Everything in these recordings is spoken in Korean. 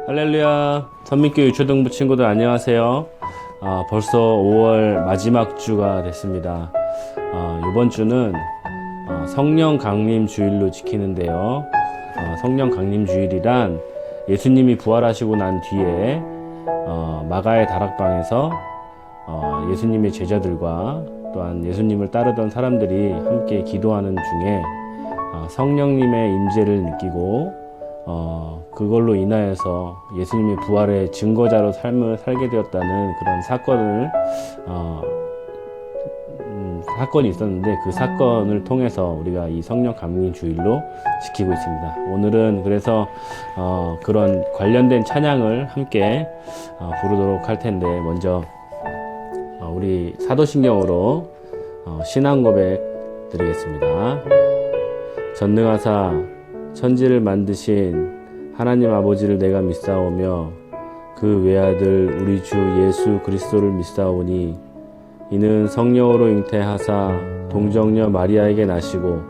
할렐루야. 선민교회 유초등부 친구들 안녕하세요. 벌써 5월 마지막 주가 됐습니다. 이번 주는 성령 강림 주일로 지키는데요. 성령 강림 주일이란 예수님이 부활하시고 난 뒤에 마가의 다락방에서 예수님의 제자들과 또한 예수님을 따르던 사람들이 함께 기도하는 중에 성령님의 임재를 느끼고 그걸로 인하여서 예수님의 부활의 증거자로 삶을 살게 되었다는 그런 사건이 있었는데, 그 사건을 통해서 우리가 이 성령 강림 주일로 지키고 있습니다. 오늘은 그래서 그런 관련된 찬양을 함께 부르도록 할 텐데, 먼저 우리 사도신경으로 신앙 고백 드리겠습니다. 전능하사 천지를 만드신 하나님 아버지를 내가 믿사오며 그 외아들 우리 주 예수 그리스도를 믿사오니 이는 성령으로 잉태하사 동정녀 마리아에게 나시고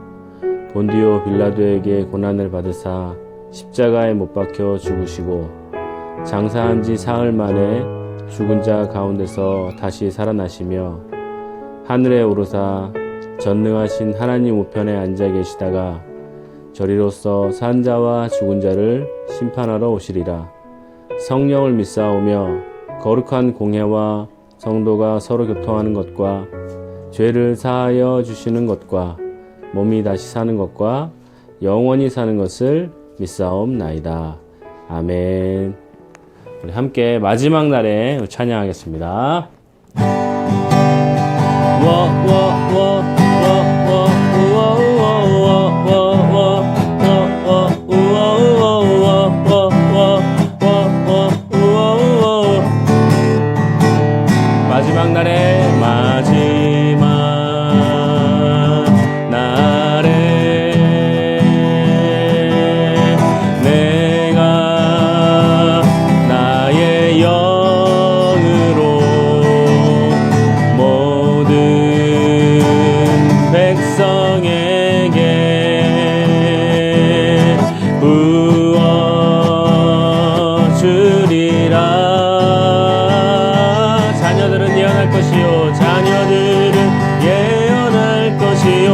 본디오 빌라도에게 고난을 받으사 십자가에 못 박혀 죽으시고 장사한 지 사흘 만에 죽은 자 가운데서 다시 살아나시며 하늘에 오르사 전능하신 하나님 우편에 앉아 계시다가 저리로서 산 자와 죽은 자를 심판하러 오시리라. 성령을 믿사오며 거룩한 공회와 성도가 서로 교통하는 것과 죄를 사하여 주시는 것과 몸이 다시 사는 것과 영원히 사는 것을 믿사옵나이다. 아멘. 우리 함께 마지막 날에 찬양하겠습니다. 마지막 날에 내가 나의 영으로 모든 백성에게 부어주리라. 자녀들은 예언할 것이요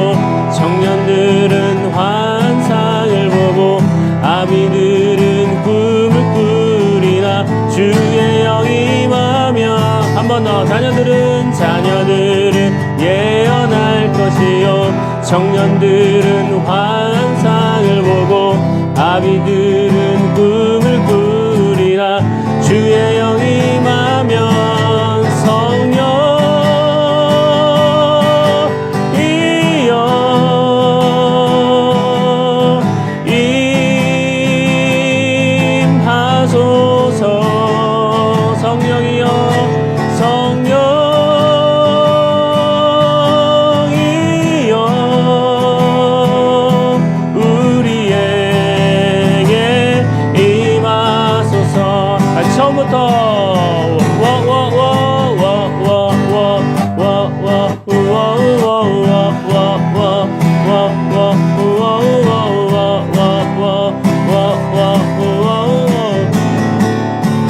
청년들은 환상을 보고 아비들은 꿈을 꾸리나 주의 영이 임하며. 한 번 더. 자녀들은 예언할 것이요 청년들은 환상을 보고 아비들은 꿈을 꾸리나 주의 영이 임하면 성령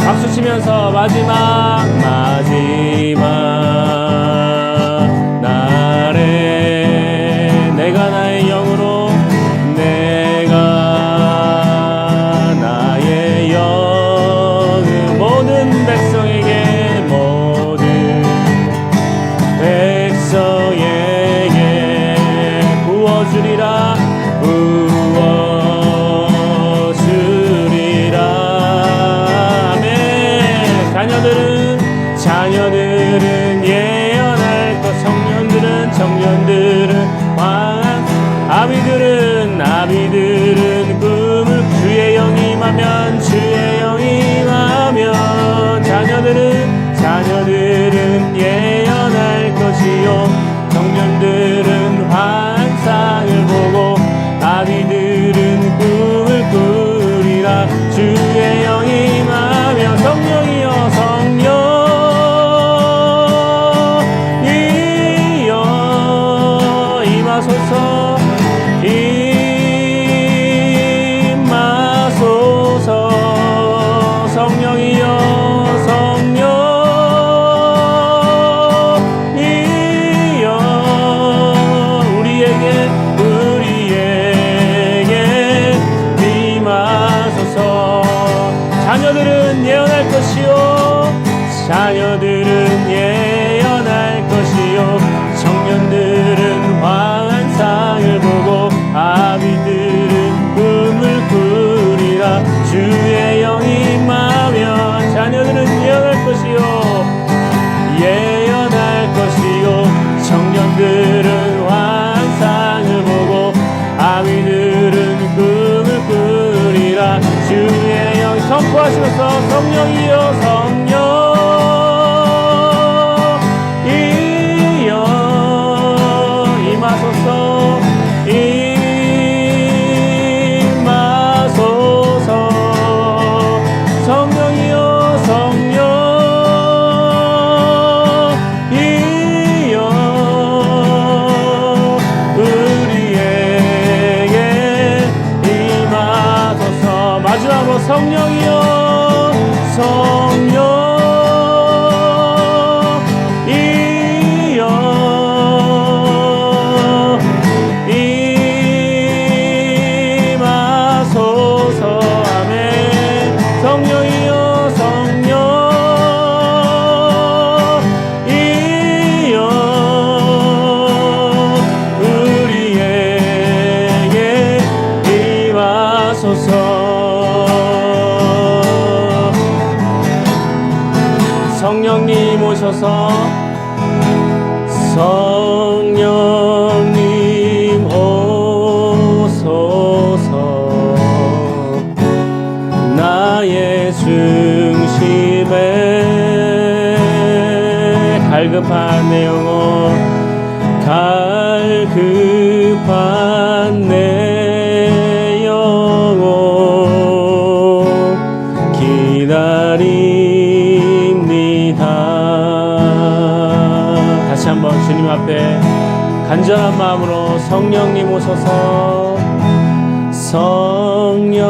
박수 치면서 마지막 날에 내가 나의 영으로 모든 백성에게 부어주리라. 자녀들은 예언할 것, 청년들은 아비들은 꿈을 주의 영이 임하면 자녀들은 예언할 것이요 청년들은 환상을 보고 아비들은 꿈을 꾸리라. 주의 영이 임하며 성령이여 임하소서 자녀들은 예언할 것이요 청년들은 환상을 보고 아비들은 꿈을 꾸리라. 주의 영이 임하면 자녀들은 예언할 것이요 청년들은 환상을 보고 아비들은 꿈을 꾸리라. 주의 영이 선포하시면서 성령이여 성령이여 임하소서 임하소서. 성령이여 성령이여 우리에게 임하소서. 마지막으로 성령이여 성령이여 임하소서. 아멘. 성령이여 성령이여 우리에게 임하소서. 성령님 오셔서 성령님 오소서. 나의 중심에 갈급한 내 영혼 갈급한 내 영혼 기다립니다. 다시 한번 주님 앞에 간절한 마음으로 성령님 오셔서 성령님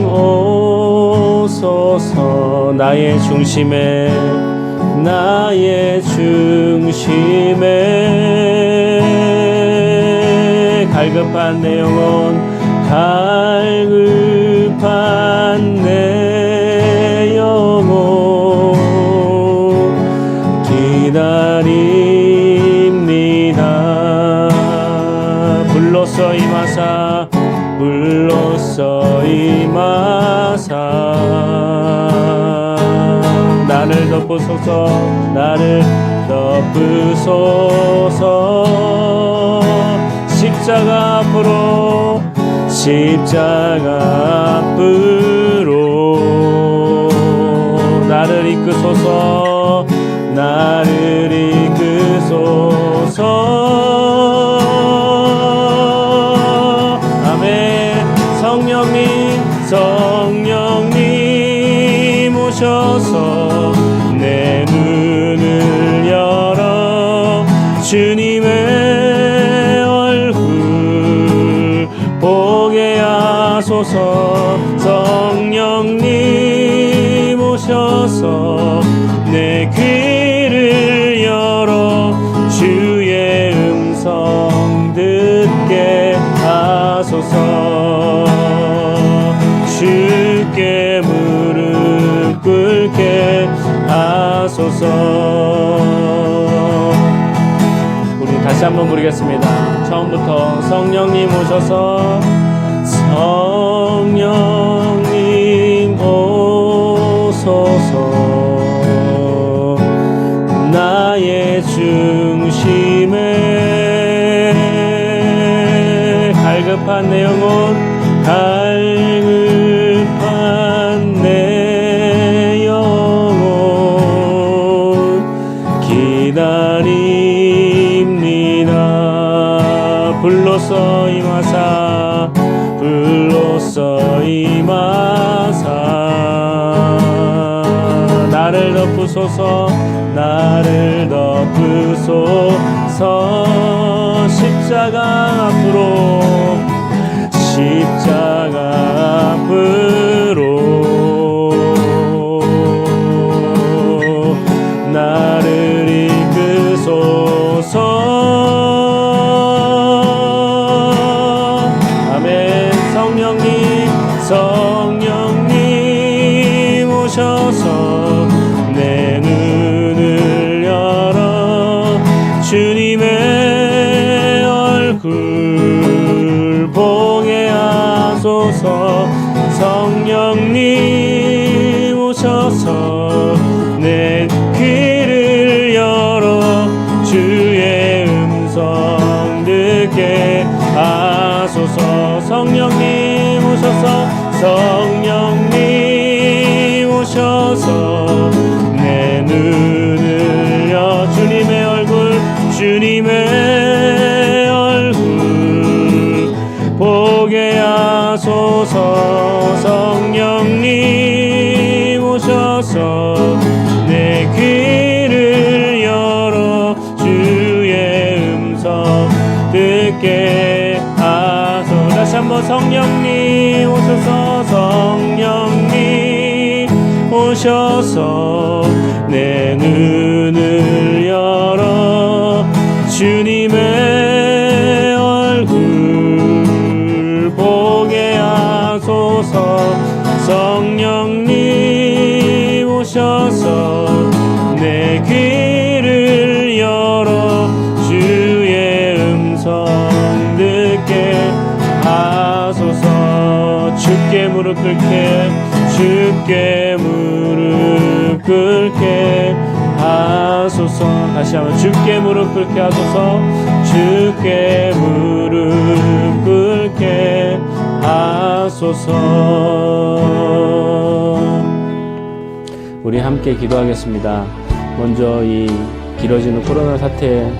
오소서. 나의 중심에 나의 중심에 갈급한 내 영혼 갈급한 내 영혼 기다립니다. 불로써 임하사 불로써 임하사 나를 덮으소서 나를 덮으소서. 십자가 앞으로 십자가 앞으로 나를 이끄소서 나를 이끄소서. 아멘. 성령님 성령님 오셔서 내 눈을 열어 주님의 얼굴 보게 하소서. 성령님 오셔서 내 귀를 열어 주의 음성 듣게 하소서. 주께 무릎 꿇게 하소서. 우리 다시 한번 부르겠습니다. 처음부터 성령님 오셔서 성령님 오소서. 나의 중심에 갈급한 내 영혼 갈급한 내 영혼 기다립니다. 불로써 임하사 불로써 임하사 나를 덮으소서 나를 덮으소서. 십자가 앞으로 십자가 앞으로 나를 이끄소서. 아멘. 성령님 성령님 오셔서 주님의 얼굴 보게 하소서. 성령님 오셔서 내 귀를 열어 주의 음성 듣게 하소서. 성령님 오셔서, 성령님 오셔서 내 눈을 여 주님의 얼굴, 주님의 얼굴 보게 하소서. 성령님 오셔서 내 귀를 열어 주의 음성 듣게 하소서. 다시 한번 성령님 오셔서, 성령님 오셔서 내 눈을 열어 주님의 얼굴 보게 하소서. 성령님 오셔서 내 귀를 열어 주의 음성 듣게 하소서. 주께 무릎 꿇게, 주께 무릎 꿇게 하소서. 다시 한번 주께 무릎 꿇게 하소서. 주께 무릎 꿇게 하소서. 우리 함께 기도하겠습니다. 먼저 이 길어지는 코로나 사태에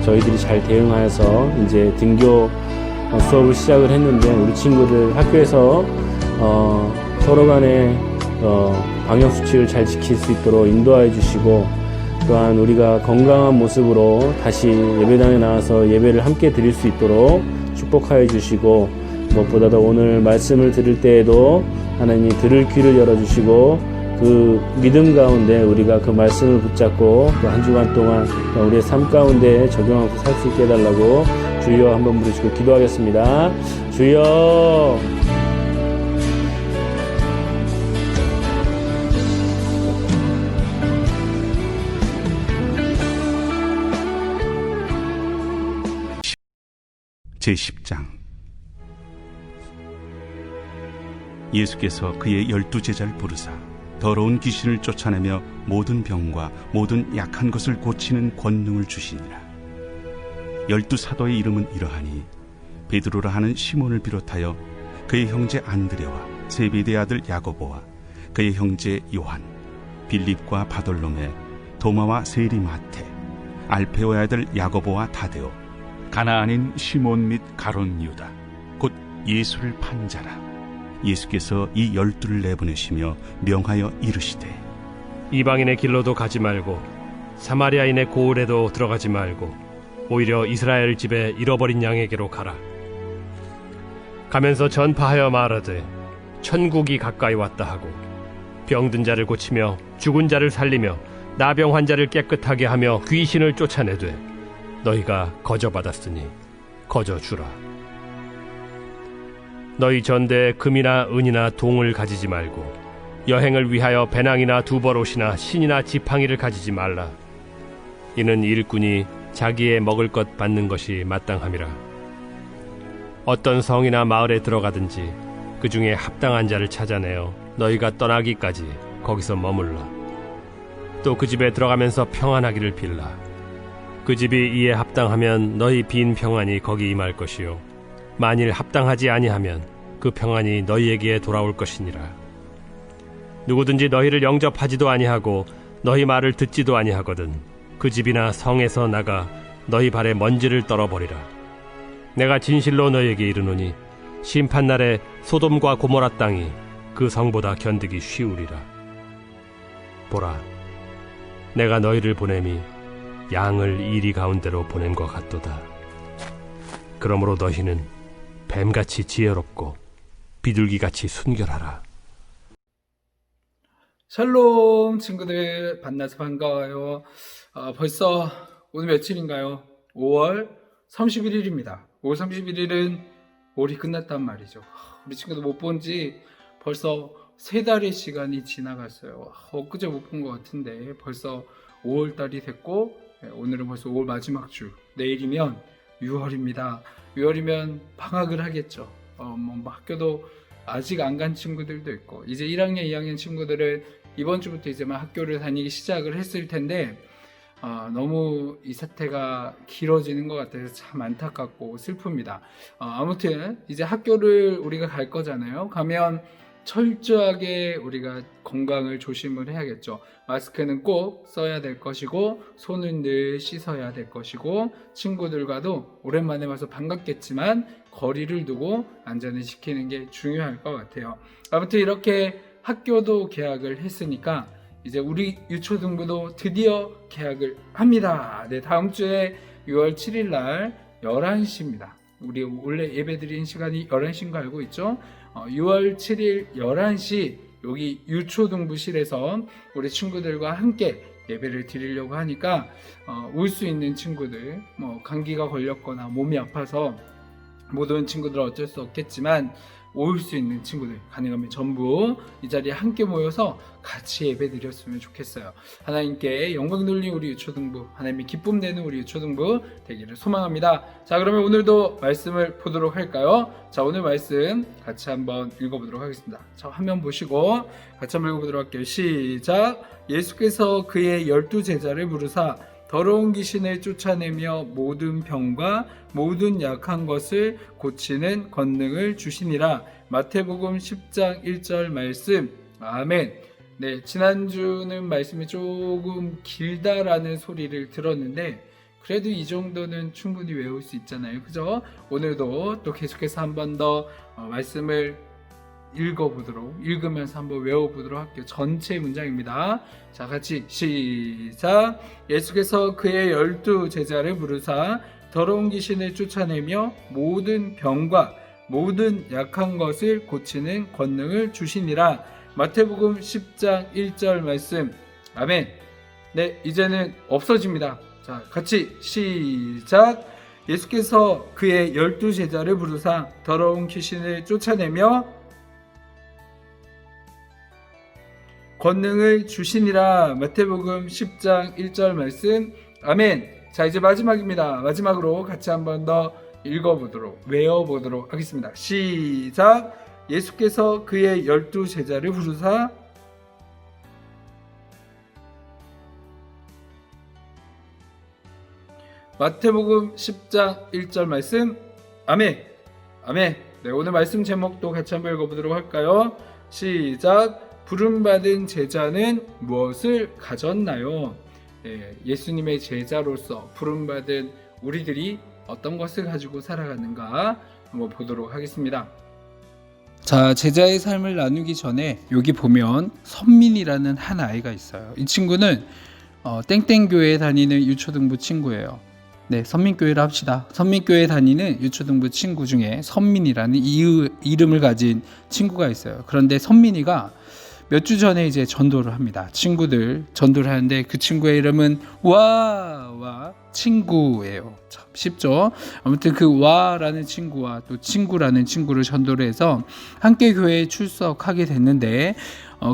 저희들이 잘 대응하여서 이제 등교 수업을 시작을 했는데, 우리 친구들 학교에서 서로 간에 방역수칙을 잘 지킬 수 있도록 인도하여 주시고, 또한 우리가 건강한 모습으로 다시 예배당에 나와서 예배를 함께 드릴 수 있도록 축복하여 주시고, 무엇보다도 오늘 말씀을 들을 때에도 하나님이 들을 귀를 열어주시고, 그 믿음 가운데 우리가 그 말씀을 붙잡고 또 한 주간 동안 우리의 삶 가운데 적용하고 살 수 있게 해달라고 주여 한번 부르시고 기도하겠습니다. 주여. 제10장. 예수께서 그의 12제자를 부르사 더러운 귀신을 쫓아내며 모든 병과 모든 약한 것을 고치는 권능을 주시니라. 12사도의 이름은 이러하니 베드로라 하는 시몬을 비롯하여 그의 형제 안드레와 세베대의 아들 야고보와 그의 형제 요한, 빌립과 바돌로메, 도마와 세리마테, 알페오의 아들 야고보와 다데오, 가나안인 시몬 및 가론 유다, 곧 예수를 판 자라. 예수께서 이 12를 내보내시며 명하여 이르시되, 이방인의 길로도 가지 말고 사마리아인의 고을에도 들어가지 말고 오히려 이스라엘 집에 잃어버린 양에게로 가라. 가면서 전파하여 말하되 천국이 가까이 왔다 하고, 병든 자를 고치며 죽은 자를 살리며 나병 환자를 깨끗하게 하며 귀신을 쫓아내되 너희가 거저받았으니 거저주라. 너희 전대에 금이나 은이나 동을 가지지 말고 여행을 위하여 배낭이나 두벌옷이나 신이나 지팡이를 가지지 말라. 이는 일꾼이 자기의 먹을 것 받는 것이 마땅함이라. 어떤 성이나 마을에 들어가든지 그 중에 합당한 자를 찾아내어 너희가 떠나기까지 거기서 머물라. 또 그 집에 들어가면서 평안하기를 빌라. 그 집이 이에 합당하면 너희 빈 평안이 거기 임할 것이요, 만일 합당하지 아니하면 그 평안이 너희에게 돌아올 것이니라. 누구든지 너희를 영접하지도 아니하고 너희 말을 듣지도 아니하거든 그 집이나 성에서 나가 너희 발에 먼지를 떨어버리라. 내가 진실로 너희에게 이르노니 심판날에 소돔과 고모라 땅이 그 성보다 견디기 쉬우리라. 보라, 내가 너희를 보냄이 양을 이리 가운데로 보낸 것 같도다. 그러므로 너희는 뱀같이 지혜롭고 비둘기같이 순결하라. 샬롬 친구들, 만나서 반가워요. 벌써 오늘 며칠인가요? 5월 31일입니다. 5월 31일은 올이 끝났단 말이죠. 우리 친구들 못 본 지 벌써 3달의 시간이 지나갔어요. 엊그제 못 본 것 같은데 벌써 5월달이 됐고 오늘은 벌써 5월 마지막 주, 내일이면 6월입니다. 6월이면 방학을 하겠죠. 뭐 학교도 아직 안 간 친구들도 있고, 이제 1학년, 2학년 친구들은 이번 주부터 이제 막 학교를 다니기 시작을 했을 텐데, 너무 이 사태가 길어지는 것 같아서 참 안타깝고 슬픕니다. 아무튼 이제 학교를 우리가 갈 거잖아요. 가면 철저하게 우리가 건강을 조심을 해야겠죠. 마스크는 꼭 써야 될 것이고, 손은 늘 씻어야 될 것이고, 친구들과도 오랜만에 와서 반갑겠지만 거리를 두고 안전을 지키는 게 중요할 것 같아요. 아무튼 이렇게 학교도 개학을 했으니까 이제 우리 유초등부도 드디어 개학을 합니다. 네, 다음 주에 6월 7일 날 11시입니다. 우리 원래 예배 드리는 시간이 11시인 거 알고 있죠? 6월 7일 11시 여기 유초등부실에서 우리 친구들과 함께 예배를 드리려고 하니까 올 수 있는 친구들, 뭐 감기가 걸렸거나 몸이 아파서 못 온 친구들은 어쩔 수 없겠지만 올 수 있는 친구들 가능하면 전부 이 자리에 함께 모여서 같이 예배 드렸으면 좋겠어요. 하나님께 영광 돌린 우리 유초등부, 하나님이 기쁨 내는 우리 유초등부 되기를 소망합니다. 자, 그러면 오늘도 말씀을 보도록 할까요? 자, 오늘 말씀 같이 한번 읽어보도록 하겠습니다. 자, 화면 보시고 같이 한번 읽어보도록 할게요. 시작. 예수께서 그의 12제자를 부르사 더러운 귀신을 쫓아내며 모든 병과 모든 약한 것을 고치는 권능을 주시니라. 마태복음 10장 1절 말씀. 아멘. 네, 지난주는 말씀이 조금 길다라는 소리를 들었는데 그래도 이 정도는 충분히 외울 수 있잖아요. 그죠? 오늘도 또 계속해서 한 번 더 말씀을 읽으면서 한번 외워보도록 할게요. 전체 문장입니다. 자, 같이 시작. 예수께서 그의 12제자를 부르사 더러운 귀신을 쫓아내며 모든 병과 모든 약한 것을 고치는 권능을 주시니라. 마태복음 10장 1절 말씀. 아멘. 네, 이제는 없어집니다. 자, 같이 시작. 예수께서 그의 12제자를 부르사 더러운 귀신을 쫓아내며 권능을 주시니라. 마태복음 10장 1절 말씀. 아멘. 자, 이제 마지막입니다. 마지막으로 같이 한번 더 외워보도록 하겠습니다. 시작. 예수께서 그의 12제자를 부르사 마태복음 10장 1절 말씀. 아멘. 아멘. 네, 오늘 말씀 제목도 같이 한번 읽어보도록 할까요? 시작. 부름받은 제자는 무엇을 가졌나요? 네, 예수님의 제자로서 부름받은 우리들이 어떤 것을 가지고 살아가는가 한번 보도록 하겠습니다. 자, 제자의 삶을 나누기 전에 여기 보면 선민이라는 한 아이가 있어요. 이 친구는 땡땡교회에 다니는 유초등부 친구예요. 네, 선민교회를 합시다. 선민교회에 다니는 유초등부 친구 중에 선민이라는 이름을 가진 친구가 있어요. 그런데 선민이가 몇 주 전에 이제 전도를 합니다. 친구들 전도를 하는데 그 친구의 이름은 와와 친구예요. 참 쉽죠? 아무튼 그 와라는 친구와 또 친구라는 친구를 전도를 해서 함께 교회에 출석하게 됐는데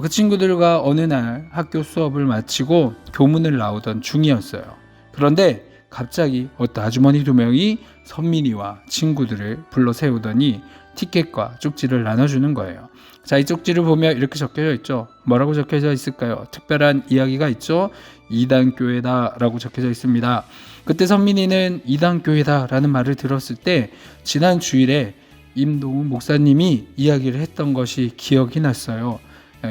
그 친구들과 어느 날 학교 수업을 마치고 교문을 나오던 중이었어요. 그런데 갑자기 어떤 아주머니 2명이 선민이와 친구들을 불러 세우더니 티켓과 쪽지를 나눠주는 거예요. 자, 이 쪽지를 보면 이렇게 적혀져 있죠. 뭐라고 적혀져 있을까요? 특별한 이야기가 있죠. 이단교회다 라고 적혀져 있습니다. 그때 선민이는 이단교회다 라는 말을 들었을 때 지난 주일에 임동훈 목사님이 이야기를 했던 것이 기억이 났어요.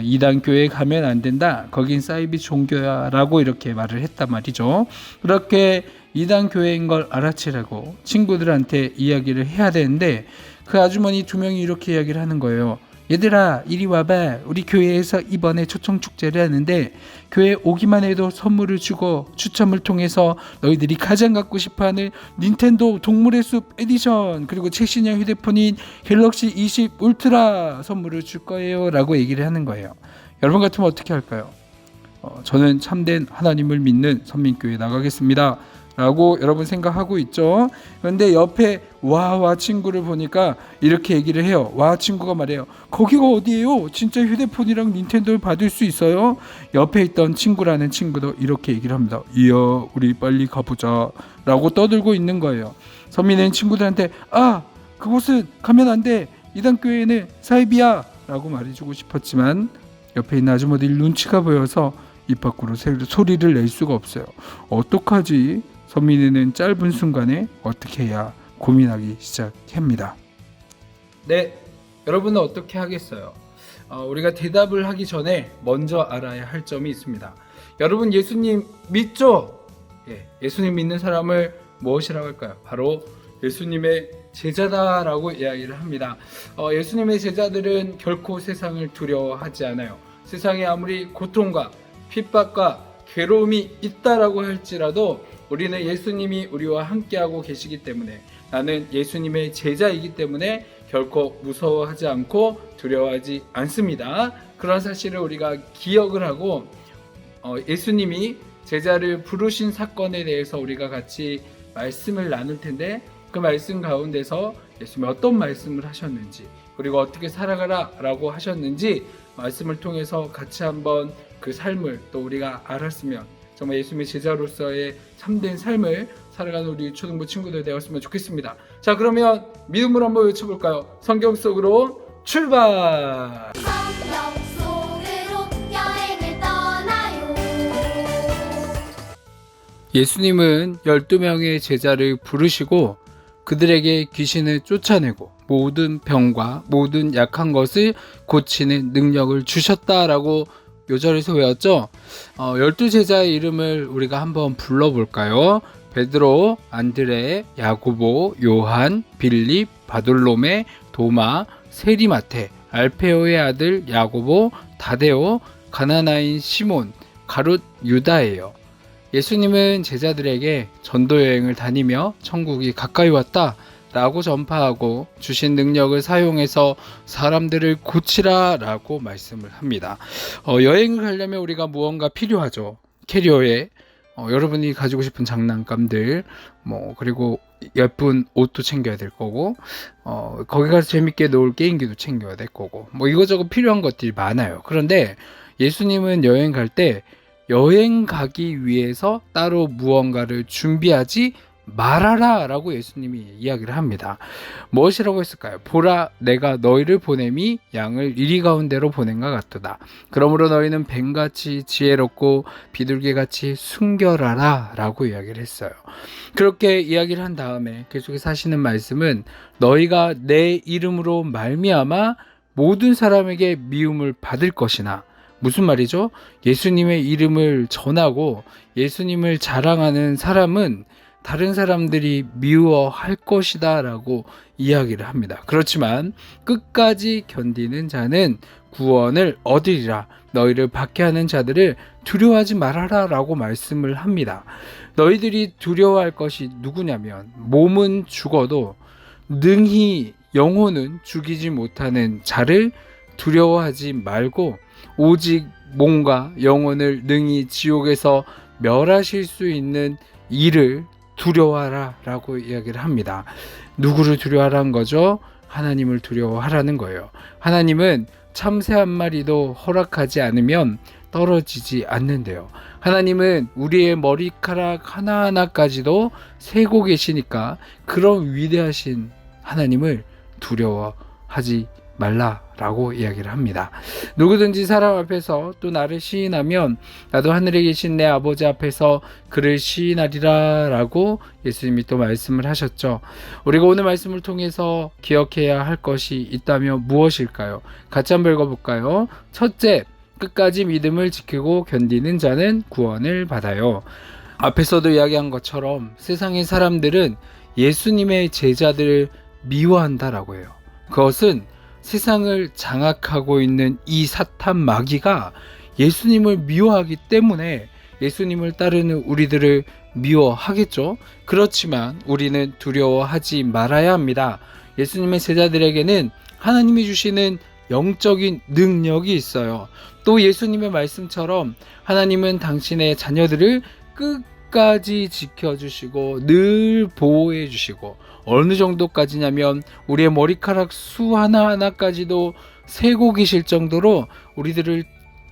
이단교회에 가면 안 된다. 거긴 사이비 종교야 라고 이렇게 말을 했단 말이죠. 그렇게 이단교회인 걸 알아채라고 친구들한테 이야기를 해야 되는데 그 아주머니 2명이 이렇게 이야기를 하는 거예요. 얘들아, 이리 와봐. 우리 교회에서 이번에 초청축제를 하는데 교회에 오기만 해도 선물을 주고 추첨을 통해서 너희들이 가장 갖고 싶어하는 닌텐도 동물의 숲 에디션 그리고 최신형 휴대폰인 갤럭시 20 울트라 선물을 줄 거예요 라고 얘기를 하는 거예요. 여러분 같으면 어떻게 할까요? 저는 참된 하나님을 믿는 선민교회에 나가겠습니다 라고 여러분 생각하고 있죠. 그런데 옆에 와와 친구를 보니까 이렇게 얘기를 해요. 와 친구가 말해요. 거기가 어디예요? 진짜 휴대폰이랑 닌텐도를 받을 수 있어요? 옆에 있던 친구라는 친구도 이렇게 얘기를 합니다. 이야 우리 빨리 가보자 라고 떠들고 있는 거예요. 선미는 친구들한테 그곳은 가면 안 돼. 이단 교회는 사이비야 라고 말해주고 싶었지만 옆에 있는 아주머니들 눈치가 보여서 입 밖으로 소리를 낼 수가 없어요. 어떡하지? 선민이는 짧은 순간에 어떻게 해야 고민하기 시작합니다. 네, 여러분은 어떻게 하겠어요? 우리가 대답을 하기 전에 먼저 알아야 할 점이 있습니다. 여러분 예수님 믿죠? 예수님 믿는 사람을 무엇이라고 할까요? 바로 예수님의 제자다라고 이야기를 합니다. 예수님의 제자들은 결코 세상을 두려워하지 않아요. 세상에 아무리 고통과 핍박과 괴로움이 있다라고 할지라도 우리는 예수님이 우리와 함께하고 계시기 때문에 나는 예수님의 제자이기 때문에 결코 무서워하지 않고 두려워하지 않습니다. 그런 사실을 우리가 기억을 하고 예수님이 제자를 부르신 사건에 대해서 우리가 같이 말씀을 나눌 텐데 그 말씀 가운데서 예수님이 어떤 말씀을 하셨는지 그리고 어떻게 살아가라 라고 하셨는지 말씀을 통해서 같이 한번 그 삶을 또 우리가 알았으면 정말 예수님의 제자로서의 참된 삶을 살아가는 우리 초등부 친구들 되었으면 좋겠습니다. 자, 그러면 믿음으로 한번 외쳐볼까요? 성경 속으로 출발! 성경 속으로 여행을 떠나요. 예수님은 12명의 제자를 부르시고 그들에게 귀신을 쫓아내고 모든 병과 모든 약한 것을 고치는 능력을 주셨다라고 요절에서 외웠죠. 12제자의 이름을 우리가 한번 불러볼까요? 베드로, 안드레, 야고보, 요한, 빌립, 바돌로메, 도마, 세리마테, 알페오의 아들 야고보, 다데오, 가나나인 시몬, 가룟 유다예요. 예수님은 제자들에게 전도 여행을 다니며 천국이 가까이 왔다 라고 전파하고 주신 능력을 사용해서 사람들을 고치라 라고 말씀을 합니다. 여행을 가려면 우리가 무언가 필요하죠. 캐리어에 여러분이 가지고 싶은 장난감들 그리고 예쁜 옷도 챙겨야 될 거고 거기 가서 재밌게 놀 게임기도 챙겨야 될 거고 이것저것 필요한 것들이 많아요. 그런데 예수님은 여행 갈 때 여행 가기 위해서 따로 무언가를 준비하지 말하라 라고 예수님이 이야기를 합니다. 무엇이라고 했을까요? 보라 내가 너희를 보냄이 양을 이리 가운데로 보낸것 같도다. 그러므로 너희는 뱀같이 지혜롭고 비둘기같이 순결하라 라고 이야기를 했어요. 그렇게 이야기를 한 다음에 계속해서 하시는 말씀은 너희가 내 이름으로 말미암아 모든 사람에게 미움을 받을 것이나 무슨 말이죠? 예수님의 이름을 전하고 예수님을 자랑하는 사람은 다른 사람들이 미워할 것이다 라고 이야기를 합니다. 그렇지만 끝까지 견디는 자는 구원을 얻으리라. 너희를 박해하는 자들을 두려워하지 말아라 라고 말씀을 합니다. 너희들이 두려워할 것이 누구냐면 몸은 죽어도 능히 영혼은 죽이지 못하는 자를 두려워하지 말고 오직 몸과 영혼을 능히 지옥에서 멸하실 수 있는 이를 두려워하라 라고 이야기를 합니다. 누구를 두려워하라는 거죠? 하나님을 두려워하라는 거예요. 하나님은 참새 한 마리도 허락하지 않으면 떨어지지 않는데요. 하나님은 우리의 머리카락 하나하나까지도 세고 계시니까 그런 위대하신 하나님을 두려워하지 말라라고 이야기를 합니다. 누구든지 사람 앞에서 또 나를 시인하면 나도 하늘에 계신 내 아버지 앞에서 그를 시인하리라 라고 예수님이 또 말씀을 하셨죠. 우리가 오늘 말씀을 통해서 기억해야 할 것이 있다면 무엇일까요? 같이 한번 읽어볼까요? 첫째, 끝까지 믿음을 지키고 견디는 자는 구원을 받아요. 앞에서도 이야기한 것처럼 세상의 사람들은 예수님의 제자들을 미워한다라고 해요. 그것은 세상을 장악하고 있는 이 사탄 마귀가 예수님을 미워하기 때문에 예수님을 따르는 우리들을 미워하겠죠. 그렇지만 우리는 두려워하지 말아야 합니다. 예수님의 제자들에게는 하나님이 주시는 영적인 능력이 있어요. 또 예수님의 말씀처럼 하나님은 당신의 자녀들을 끝까지 지켜주시고 늘 보호해 주시고, 어느 정도까지냐면 우리의 머리카락 수 하나하나까지도 세고 계실 정도로 우리들을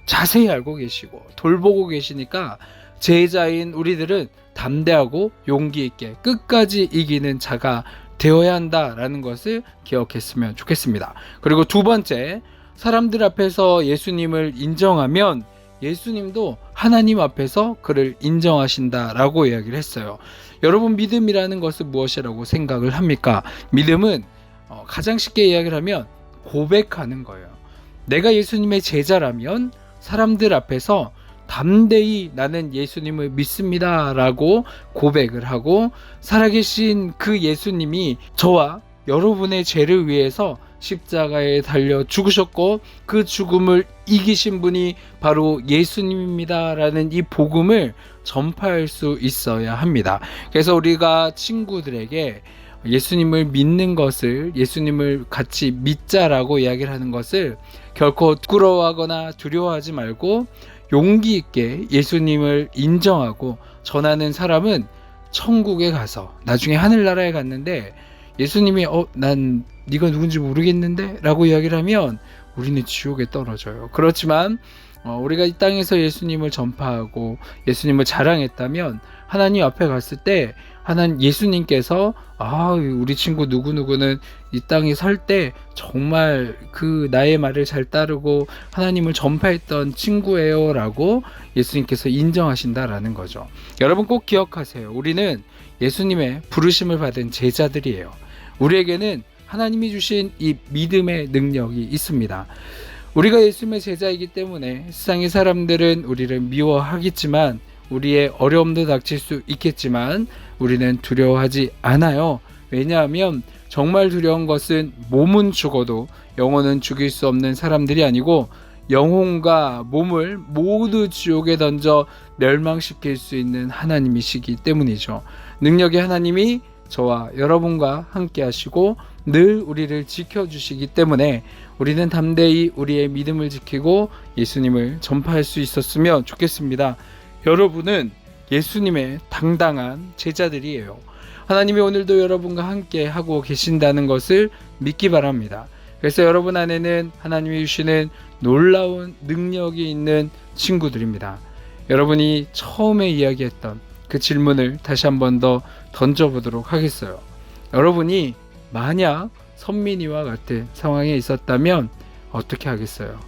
자세히 알고 계시고 돌보고 계시니까 제자인 우리들은 담대하고 용기 있게 끝까지 이기는 자가 되어야 한다라는 것을 기억했으면 좋겠습니다. 그리고 두 번째, 사람들 앞에서 예수님을 인정하면 예수님도 하나님 앞에서 그를 인정하신다라고 이야기를 했어요. 여러분, 믿음이라는 것은 무엇이라고 생각을 합니까? 믿음은 가장 쉽게 이야기를 하면 고백하는 거예요. 내가 예수님의 제자라면 사람들 앞에서 담대히 나는 예수님을 믿습니다 라고 고백을 하고, 살아계신 그 예수님이 저와 여러분의 죄를 위해서 십자가에 달려 죽으셨고 그 죽음을 이기신 분이 바로 예수님입니다 라는 이 복음을 전파할 수 있어야 합니다. 그래서 우리가 친구들에게 예수님을 믿는 것을, 예수님을 같이 믿자라고 이야기를 하는 것을 결코 부끄러워하거나 두려워하지 말고 용기 있게 예수님을 인정하고 전하는 사람은 천국에 가서 나중에 하늘나라에 갔는데 예수님이 난 네가 누군지 모르겠는데 라고 이야기를 하면 우리는 지옥에 떨어져요. 그렇지만 우리가 이 땅에서 예수님을 전파하고 예수님을 자랑했다면 하나님 앞에 갔을 때 하나님 예수님께서 우리 친구 누구누구는 이 땅에 살 때 정말 그 나의 말을 잘 따르고 하나님을 전파했던 친구예요 라고 예수님께서 인정하신다라는 거죠. 여러분 꼭 기억하세요. 우리는 예수님의 부르심을 받은 제자들이에요. 우리에게는 하나님이 주신 이 믿음의 능력이 있습니다. 우리가 예수님의 제자이기 때문에 세상의 사람들은 우리를 미워하겠지만, 우리의 어려움도 닥칠 수 있겠지만 우리는 두려워하지 않아요. 왜냐하면 정말 두려운 것은 몸은 죽어도 영혼은 죽일 수 없는 사람들이 아니고 영혼과 몸을 모두 지옥에 던져 멸망시킬 수 있는 하나님이시기 때문이죠. 능력의 하나님이 저와 여러분과 함께 하시고 늘 우리를 지켜주시기 때문에 우리는 담대히 우리의 믿음을 지키고 예수님을 전파할 수 있었으면 좋겠습니다. 여러분은 예수님의 당당한 제자들이에요. 하나님이 오늘도 여러분과 함께 하고 계신다는 것을 믿기 바랍니다. 그래서 여러분 안에는 하나님이 주시는 놀라운 능력이 있는 친구들입니다. 여러분이 처음에 이야기했던 그 질문을 다시 한 번 더 던져보도록 하겠어요. 여러분이 만약 선민이와 같은 상황에 있었다면 어떻게 하겠어요?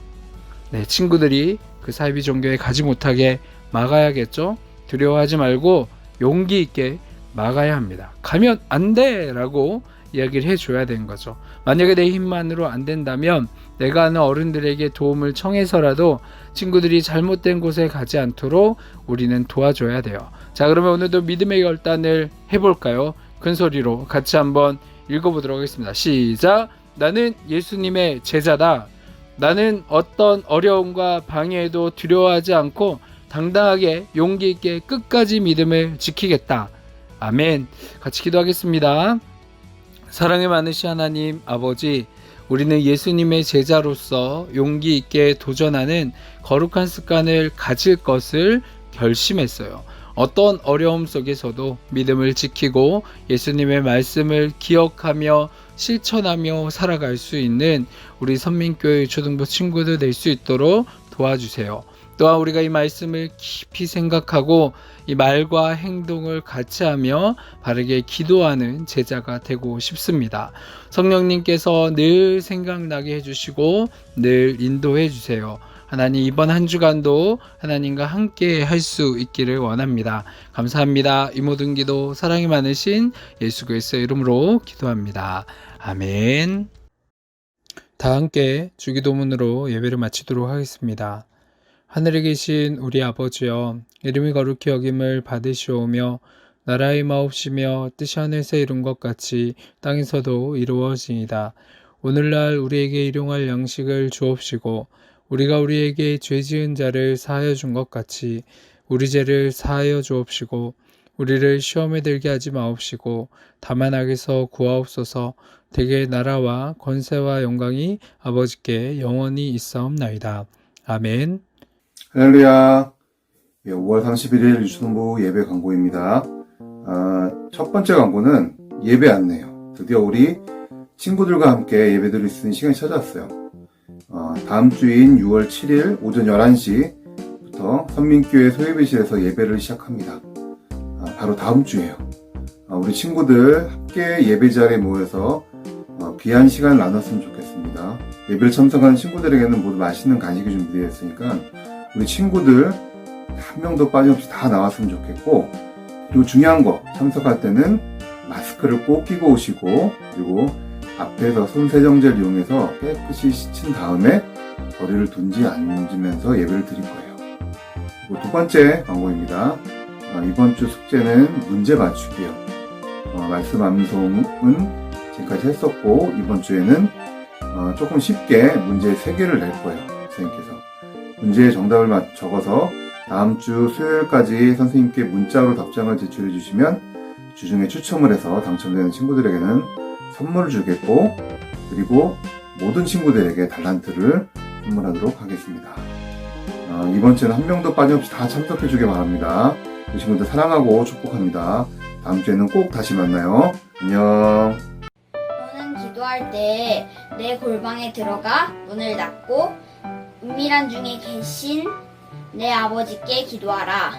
네, 친구들이 그 사이비 종교에 가지 못하게 막아야겠죠? 두려워하지 말고 용기 있게 막아야 합니다. 가면 안 돼! 라고 이야기를 해줘야 되는 거죠. 만약에 내 힘만으로 안 된다면 내가 아는 어른들에게 도움을 청해서라도 친구들이 잘못된 곳에 가지 않도록 우리는 도와줘야 돼요. 자, 그러면 오늘도 믿음의 결단을 해볼까요? 큰 소리로 같이 한번 읽어보도록 하겠습니다. 시작! 나는 예수님의 제자다. 나는 어떤 어려움과 방해에도 두려워하지 않고 당당하게 용기 있게 끝까지 믿음을 지키겠다. 아멘. 같이 기도하겠습니다. 사랑이 많으신 하나님 아버지, 우리는 예수님의 제자로서 용기 있게 도전하는 거룩한 습관을 가질 것을 결심했어요. 어떤 어려움 속에서도 믿음을 지키고 예수님의 말씀을 기억하며 실천하며 살아갈 수 있는 우리 선민교회 초등부 친구들 될 수 있도록 도와주세요. 또한 우리가 이 말씀을 깊이 생각하고 이 말과 행동을 같이 하며 바르게 기도하는 제자가 되고 싶습니다. 성령님께서 늘 생각나게 해주시고 늘 인도해 주세요. 하나님, 이번 한 주간도 하나님과 함께 할 수 있기를 원합니다. 감사합니다. 이 모든 기도 사랑이 많으신 예수 그리스도의 이름으로 기도합니다. 아멘. 다 함께 주기도문으로 예배를 마치도록 하겠습니다. 하늘에 계신 우리 아버지여, 이름이 거룩히 여김을 받으시오며 나라의 마옵시며 뜻이 하늘에서 이룬 것 같이 땅에서도 이루어지이다. 오늘날 우리에게 일용할 양식을 주옵시고 우리가 우리에게 죄 지은 자를 사하여 준 것 같이 우리 죄를 사하여 주옵시고 우리를 시험에 들게 하지 마옵시고 다만 악에서 구하옵소서. 대개 나라와 권세와 영광이 아버지께 영원히 있사옵나이다. 아멘. 할렐루야. 예, 5월 31일 유초동부 예배 광고입니다. 첫 번째 광고는 예배 안내요. 드디어 우리 친구들과 함께 예배드릴 수 있는 시간이 찾아왔어요. 다음 주인 6월 7일 오전 11시부터 선민교회 소예배실에서 예배를 시작합니다. 바로 다음 주예요. 우리 친구들 함께 예배 자리에 모여서 귀한 시간을 나눴으면 좋겠습니다. 예배를 참석하는 친구들에게는 모두 맛있는 간식이 준비되어 있으니까 우리 친구들 한 명도 빠짐없이 다 나왔으면 좋겠고, 그리고 중요한 거, 참석할 때는 마스크를 꼭 끼고 오시고, 그리고 앞에서 손세정제를 이용해서 깨끗이 씻은 다음에 거리를 둔지 앉으면서 예배를 드릴 거예요. 그리고 두 번째 광고입니다. 이번 주 숙제는 문제 맞추기요. 말씀 암송은 지금까지 했었고, 이번 주에는 조금 쉽게 문제 3개를 낼 거예요. 선생님께서 문제의 정답을 적어서 다음 주 수요일까지 선생님께 문자로 답장을 제출해 주시면 주중에 추첨을 해서 당첨되는 친구들에게는 선물을 주겠고, 그리고 모든 친구들에게 달란트를 선물하도록 하겠습니다. 이번 주에는 한 명도 빠짐없이 다 참석해 주길 바랍니다. 그 친구들 사랑하고 축복합니다. 다음 주에는 꼭 다시 만나요. 안녕. 너는 기도할 때 내 골방에 들어가 문을 닫고 은밀한 중에 계신 내 아버지께 기도하라.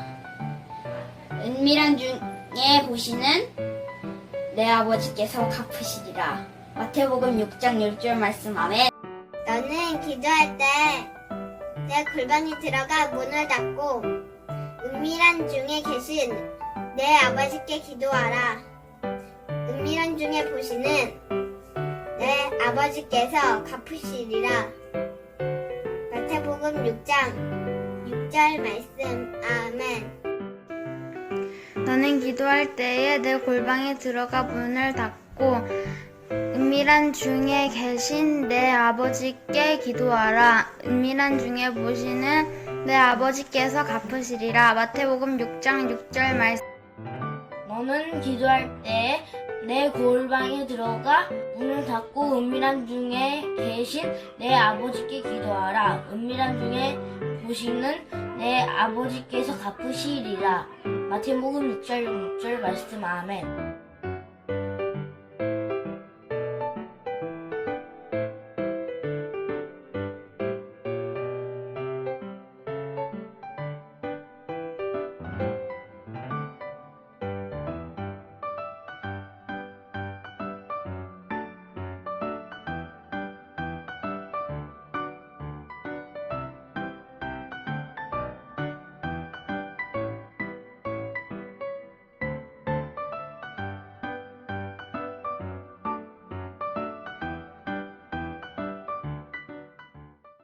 은밀한 중에 보시는 내 아버지께서 갚으시리라. 마태복음 6장 6절 말씀. 아멘. 너는 기도할 때 내 골방에 들어가 문을 닫고 은밀한 중에 계신 내 아버지께 기도하라. 은밀한 중에 보시는 내 아버지께서 갚으시리라. 마태복음 6장 6절 말씀. 아멘. 너는 기도할 때에 내 골방에 들어가 문을 닫고 은밀한 중에 계신 내 아버지께 기도하라. 은밀한 중에 보시는 내 아버지께서 갚으시리라. 마태복음 6장 6절 말씀. 너는 기도할 때 내 골방에 들어가 문을 닫고 은밀한 중에 계신 내 아버지께 기도하라. 은밀한 중에 보시는 내 아버지께서 갚으시리라. 마태복음 6절 6절 말씀. 아멘.